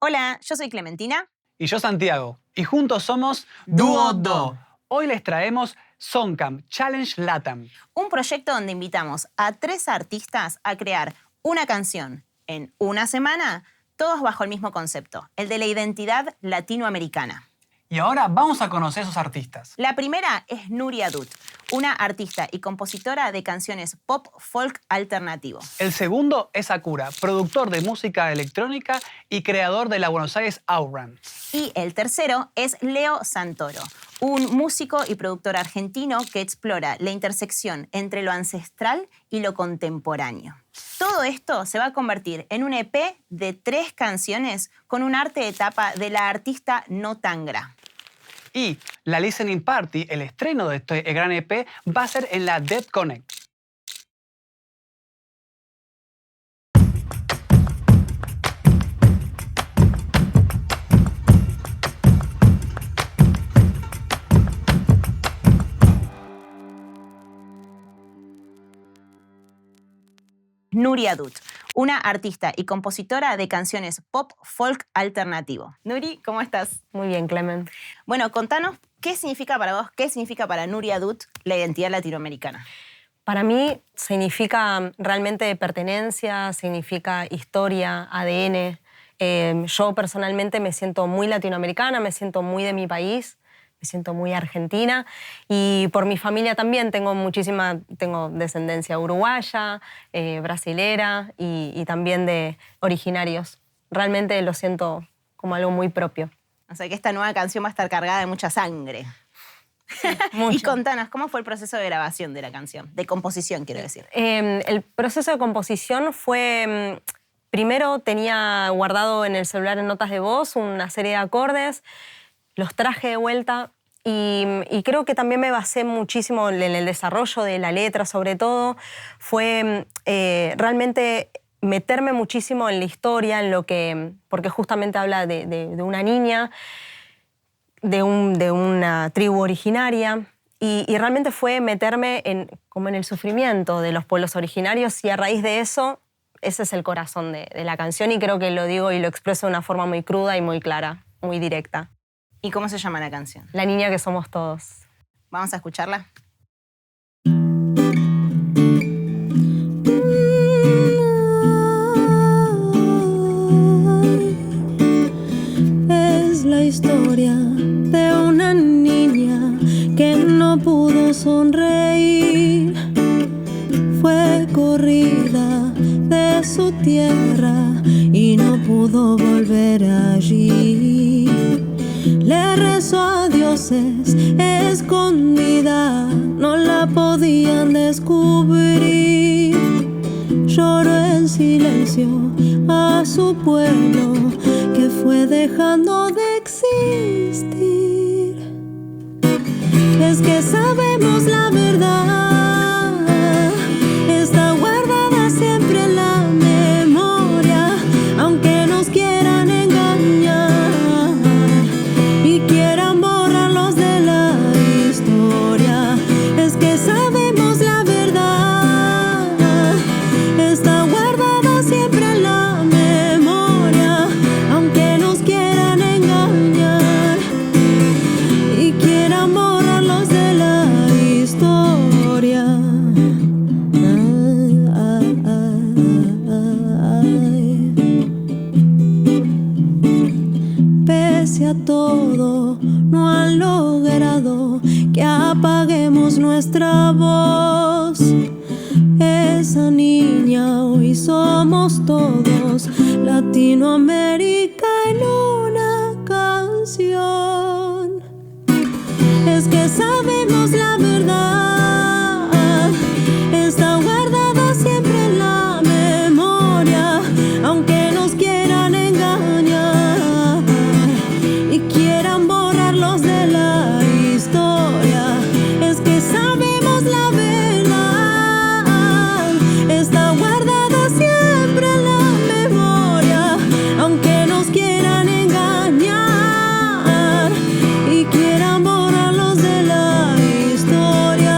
Hola, yo soy Clementina. Y yo Santiago. Y juntos somos Duo Do. Hoy les traemos Songcamp Challenge LATAM. Un proyecto donde invitamos a 3 artistas a crear una canción en una semana, todos bajo el mismo concepto, el de la identidad latinoamericana. Y ahora vamos a conocer a esos artistas. La primera es Nuria Dut, una artista y compositora de canciones pop folk alternativo. El segundo es Sakura, productor de música electrónica y creador de la Buenos Aires Outrun. Y el tercero es Leo Santoro, un músico y productor argentino que explora la intersección entre lo ancestral y lo contemporáneo. Todo esto se va a convertir en un EP de 3 canciones con un arte de tapa de la artista No Tangra. Y la Listening Party, el estreno de este gran EP, va a ser en la Dead Connect. Nuria Dut, una artista y compositora de canciones pop folk alternativo. Nuri, ¿cómo estás? Muy bien, Clement. Bueno, contanos qué significa para vos, qué significa para Nuria Dut la identidad latinoamericana. Para mí significa realmente pertenencia, significa historia, ADN. Yo personalmente me siento muy latinoamericana, me siento muy de mi país, me siento muy argentina y por mi familia también tengo descendencia uruguaya, brasilera y también de originarios. Realmente lo siento como algo muy propio. O sea que esta nueva canción va a estar cargada de mucha sangre. Sí, mucho. Y contanos, ¿cómo fue el proceso de grabación de la canción? De composición, quiero decir. El proceso de composición fue... Primero tenía guardado en el celular en notas de voz una serie de acordes, los traje de vuelta y creo que también me basé muchísimo en el desarrollo de la letra, sobre todo. Fue realmente meterme muchísimo en la historia, porque justamente habla de una niña, de una tribu originaria. Y realmente fue meterme como en el sufrimiento de los pueblos originarios y a raíz de eso, ese es el corazón de la canción y creo que lo digo y lo expreso de una forma muy cruda y muy clara, muy directa. ¿Y cómo se llama la canción? La niña que somos todos. Vamos a escucharla. Es la historia de una niña que no pudo sonreír. Fue corrida de su tierra y no pudo volver allí. Le rezó a dioses escondida, no la podían descubrir. Lloró en silencio a su pueblo que fue dejando de existir. Es que sabemos la verdad, está guardada siempre en la memoria, aunque nos quieran engañar y quieran borrarlos de la historia. Es que sabemos la verdad, está guardada siempre en la memoria, aunque nos quieran engañar y quieran borrarlos de la historia. Pese a todo, no han logrado que apaguemos nuestra voz. Esa niña hoy somos todos, Latinoamérica en una canción. Es que sabemos la verdad, está guardada siempre en la memoria, aunque nos quieran engañar y quieran borrarlos de la historia. Es que sabemos la verdad, está guardada siempre en la memoria, aunque nos quieran engañar y quieran borrarlos de la historia.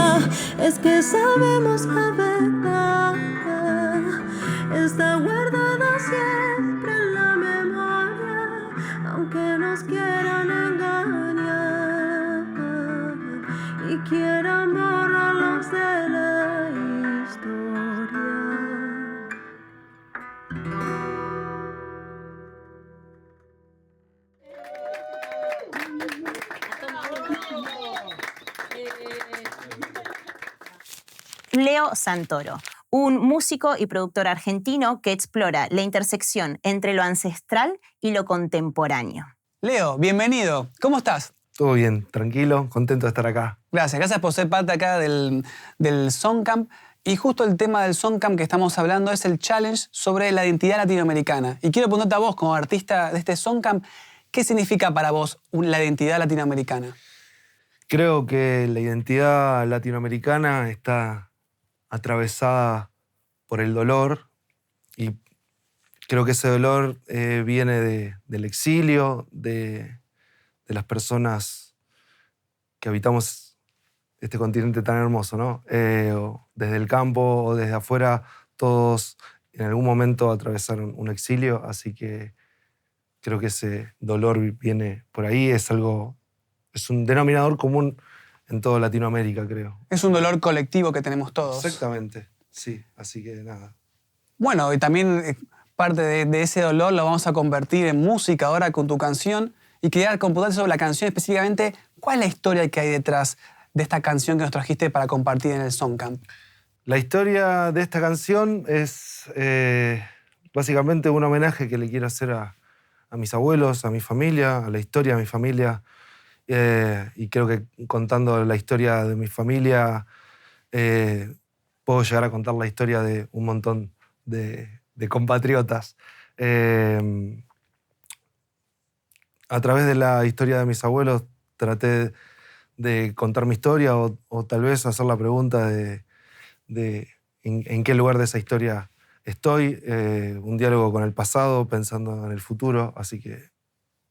nos quieran engañar y quieran borrarlos de la historia. Leo Santoro, un músico y productor argentino que explora la intersección entre lo ancestral y lo contemporáneo. Leo, bienvenido. ¿Cómo estás? Todo bien, tranquilo, contento de estar acá. Gracias por ser parte acá del Songcamp. Y justo el tema del Songcamp que estamos hablando es el challenge sobre la identidad latinoamericana. Y quiero preguntarte a vos, como artista de este Songcamp, ¿qué significa para vos la identidad latinoamericana? Creo que la identidad latinoamericana está atravesada por el dolor y creo que ese dolor viene del exilio, de las personas que habitamos este continente tan hermoso, ¿no? Desde el campo o desde afuera, todos en algún momento atravesaron un exilio, así que creo que ese dolor viene por ahí, es un denominador común en toda Latinoamérica, creo. Es un dolor colectivo que tenemos todos. Exactamente, sí, así que nada. Bueno, y también parte de ese dolor lo vamos a convertir en música ahora con tu canción. Y quería preguntarte sobre la canción específicamente, ¿cuál es la historia que hay detrás de esta canción que nos trajiste para compartir en el Songcamp? La historia de esta canción es básicamente un homenaje que le quiero hacer a mis abuelos, a mi familia, a la historia de mi familia. Y creo que contando la historia de mi familia puedo llegar a contar la historia de un montón de compatriotas. A través de la historia de mis abuelos traté de contar mi historia o tal vez hacer la pregunta de en qué lugar de esa historia estoy. Un diálogo con el pasado, pensando en el futuro. Así que,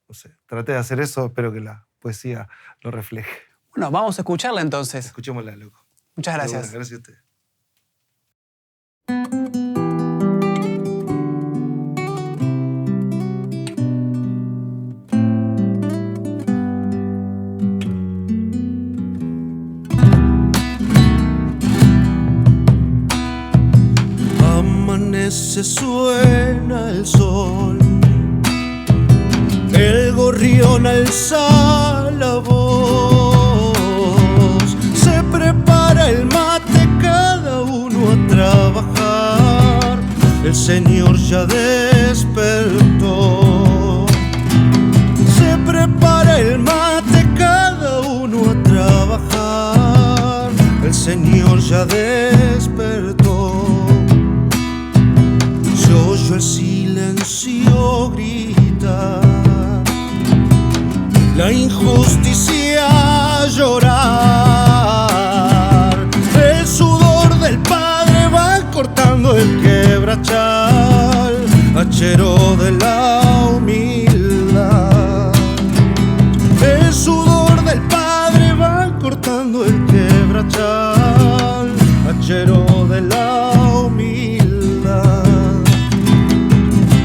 no sé, traté de hacer eso. Espero que la poesía lo refleje. Bueno, vamos a escucharla entonces. Escuchémosla, loco. Muchas gracias. Gracias a usted. Amanece, suena el sol, el gorrión alza la voz, se prepara el mate, cada uno a trabajar, el Señor ya despertó. Se prepara el mate, cada uno a trabajar, el Señor ya despertó. Se oyó el silencio grita, la injusticia llorar, el sudor del padre va cortando el quebrachal, hachero de la humildad. El sudor del padre va cortando el quebrachal, hachero de la humildad.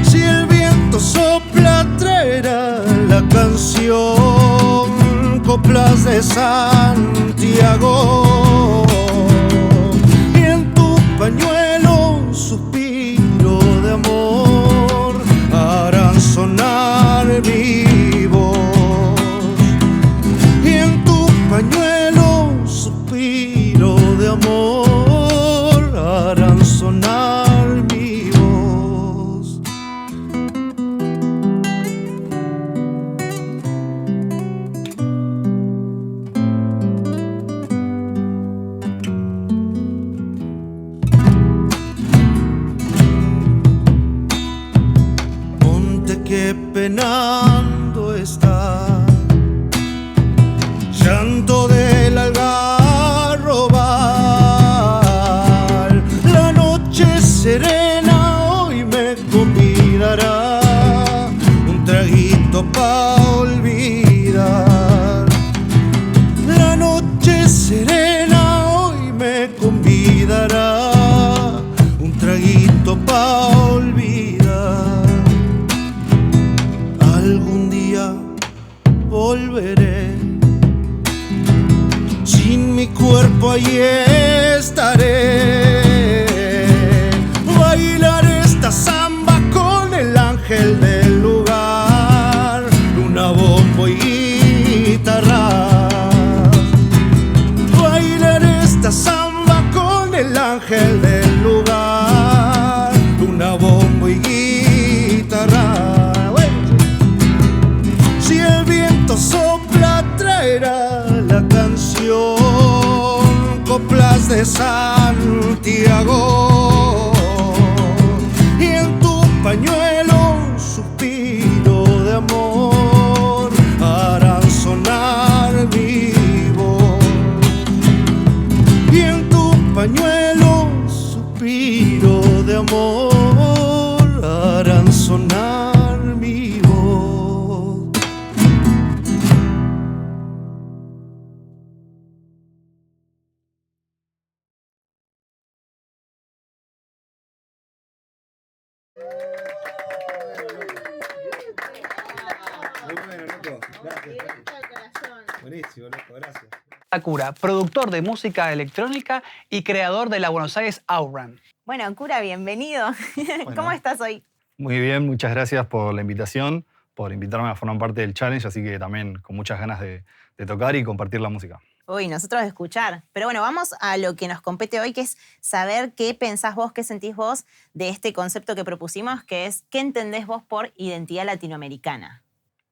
Si el viento sopla traerá la canción, coplas de Santiago, y en tu pañuelo un suspiro de amor harán sonar mi voz. Y en tu pañuelo un suspiro de amor harán sonar mi voz. Que penando está, llanto del algarrobal. La noche serena hoy me convidará un traguito pa' olvidar. La noche serena hoy me convidará un traguito pa' olvidar. Algún día volveré. Sin mi cuerpo allí estaré. Bailaré esta samba con el ángel del lugar, luna, bombo y guitarra. Bailaré esta samba con el ángel del lugar, luna, bombo y guitarra. Si el viento sopla traerá la canción, coplas de Santiago, y en tu pañuelo un suspiro de amor harán sonar mi voz. Y en tu pañuelo un suspiro de amor harán sonar mi voz. Muy bueno, loco. Gracias. Buenísimo, loco. Gracias. Cura, productor de música electrónica y creador de la Buenos Aires Outrun. Bueno, Cura, bienvenido. Bueno. ¿Cómo estás hoy? Muy bien, muchas gracias por la invitación, por invitarme a formar parte del challenge, así que también con muchas ganas de tocar y compartir la música. Uy, nosotros de escuchar. Pero bueno, vamos a lo que nos compete hoy, que es saber qué pensás vos, qué sentís vos de este concepto que propusimos, que es ¿qué entendés vos por identidad latinoamericana?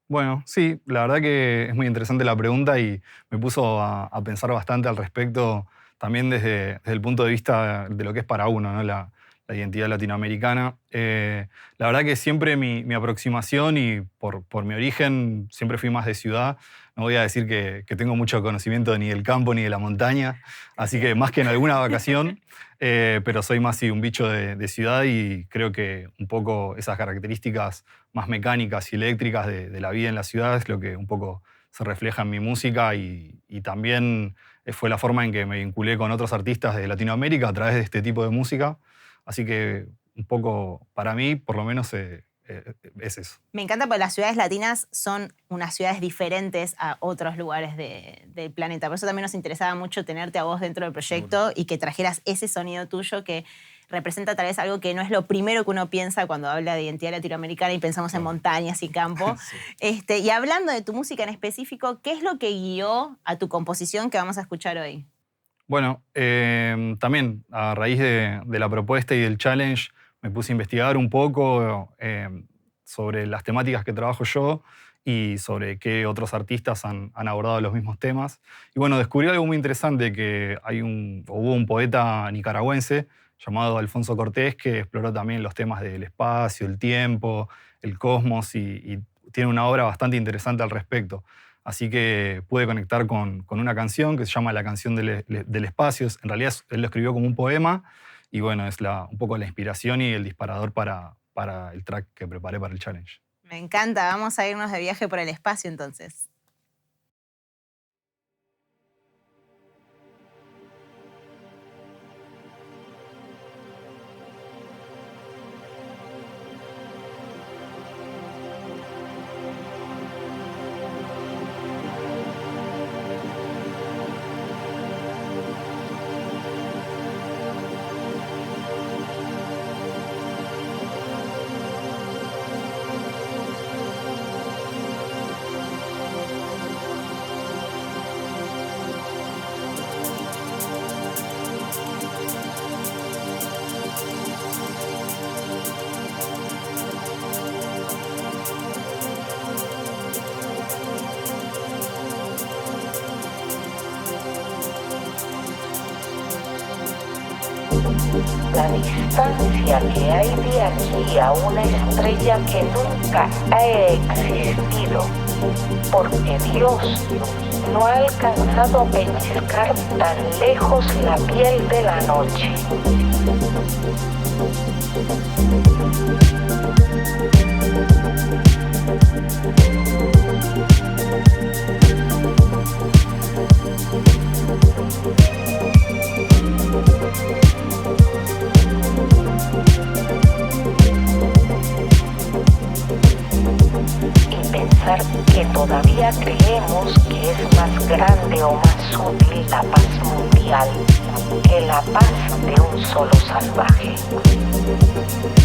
Bueno, sí, la verdad que es muy interesante la pregunta y me puso a pensar bastante al respecto, también desde el punto de vista de lo que es para uno, ¿no? La identidad latinoamericana. La verdad que siempre mi aproximación y por mi origen siempre fui más de ciudad. No voy a decir que tengo mucho conocimiento ni del campo ni de la montaña, así que más que en alguna vacación, pero soy más un bicho de ciudad y creo que un poco esas características más mecánicas y eléctricas de la vida en la ciudad es lo que un poco se refleja en mi música y también fue la forma en que me vinculé con otros artistas de Latinoamérica a través de este tipo de música. Así que un poco, para mí, por lo menos, es eso. Me encanta porque las ciudades latinas son unas ciudades diferentes a otros lugares del planeta. Por eso también nos interesaba mucho tenerte a vos dentro del proyecto y que trajeras ese sonido tuyo que representa tal vez algo que no es lo primero que uno piensa cuando habla de identidad latinoamericana y pensamos en montañas y campo. Sí. Y hablando de tu música en específico, ¿qué es lo que guió a tu composición que vamos a escuchar hoy? Bueno, también a raíz de la propuesta y del challenge me puse a investigar un poco sobre las temáticas que trabajo yo y sobre qué otros artistas han abordado los mismos temas. Y bueno, descubrí algo muy interesante, que hubo un poeta nicaragüense llamado Alfonso Cortés que exploró también los temas del espacio, el tiempo, el cosmos y tiene una obra bastante interesante al respecto. Así que pude conectar con una canción que se llama La canción del espacio. En realidad él lo escribió como un poema y bueno, es un poco la inspiración y el disparador para el track que preparé para el challenge. Me encanta, vamos a irnos de viaje por el espacio entonces. La distancia que hay de aquí a una estrella que nunca ha existido, porque Dios no ha alcanzado a pellizcar tan lejos la piel de la noche. Y pensar que todavía creemos que es más grande o más útil la paz mundial que la paz de un solo salvaje.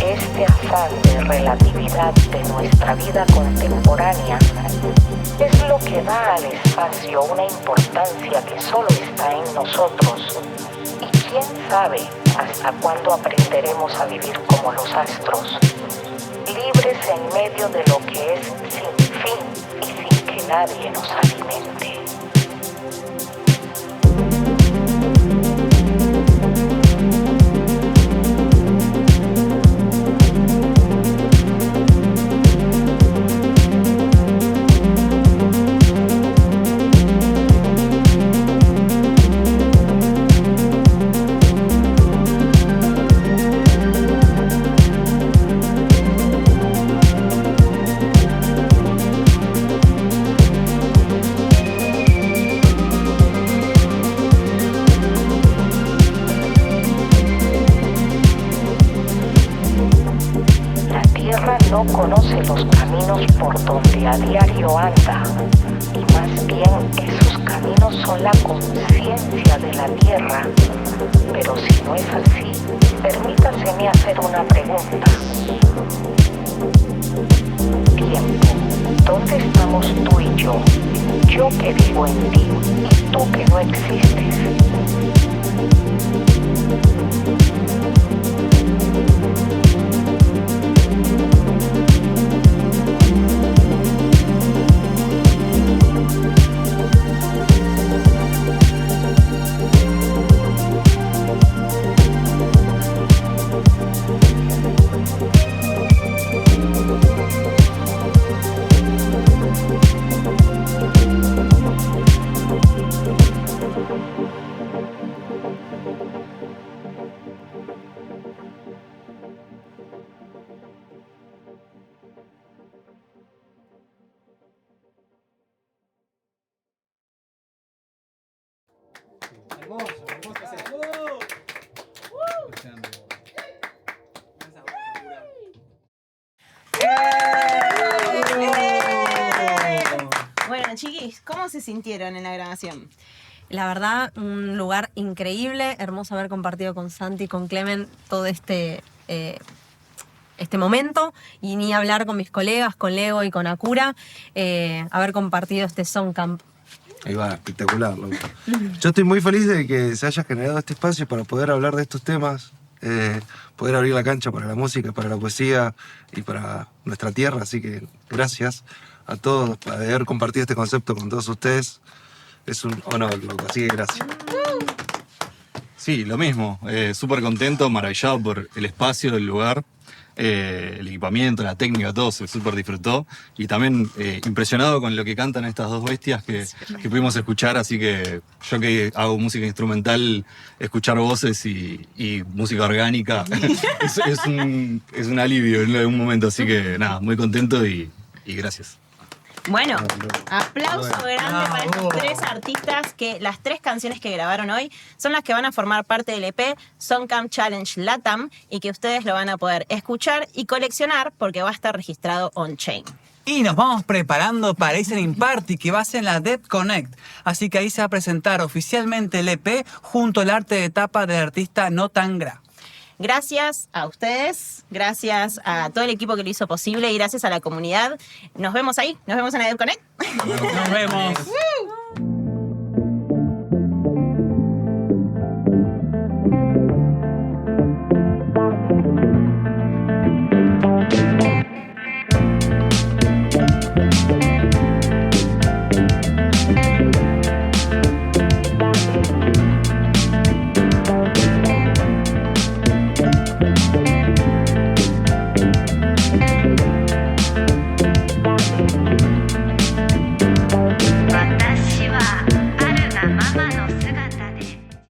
Este afán de relatividad de nuestra vida contemporánea es lo que da al espacio una importancia que solo está en nosotros. Y quién sabe hasta cuándo aprenderemos a vivir como los astros, libres en medio de lo que es sin fin y sin que nadie nos alimente. No conoce los caminos por donde a diario anda, y más bien esos caminos son la conciencia de la tierra. Pero si no es así, permítaseme hacer una pregunta. Tiempo, ¿dónde estamos tú y yo? Yo que vivo en ti y tú que no existes. Bueno, chiquis, ¿cómo se sintieron en la grabación? La verdad, un lugar increíble, hermoso haber compartido con Santi y con Clemen todo este momento, y ni hablar con mis colegas, con Leo y con Akura, haber compartido este Songcamp. Ahí va, espectacular. Yo estoy muy feliz de que se haya generado este espacio para poder hablar de estos temas, poder abrir la cancha para la música, para la poesía y para nuestra tierra. Así que gracias a todos por haber compartido este concepto con todos ustedes. Es un honor, loco. Así que gracias. Sí, lo mismo. Súper contento, maravillado por el espacio, el lugar, el equipamiento, la técnica, todo se súper disfrutó. Y también impresionado con lo que cantan estas dos bestias que pudimos escuchar. Así que yo que hago música instrumental, escuchar voces y música orgánica es un alivio en un momento. Así que nada, muy contento y gracias. Bueno, aplauso grande para estos tres artistas, que las tres canciones que grabaron hoy son las que van a formar parte del EP Songcamp Challenge LATAM, y que ustedes lo van a poder escuchar y coleccionar porque va a estar registrado on-chain. Y nos vamos preparando para el listening party que va a ser en la Dev Connect. Así que ahí se va a presentar oficialmente el EP junto al arte de tapa del artista Notangra. Gracias a ustedes, gracias a todo el equipo que lo hizo posible y gracias a la comunidad. Nos vemos ahí, nos vemos en la Dev Connect. Nos vemos.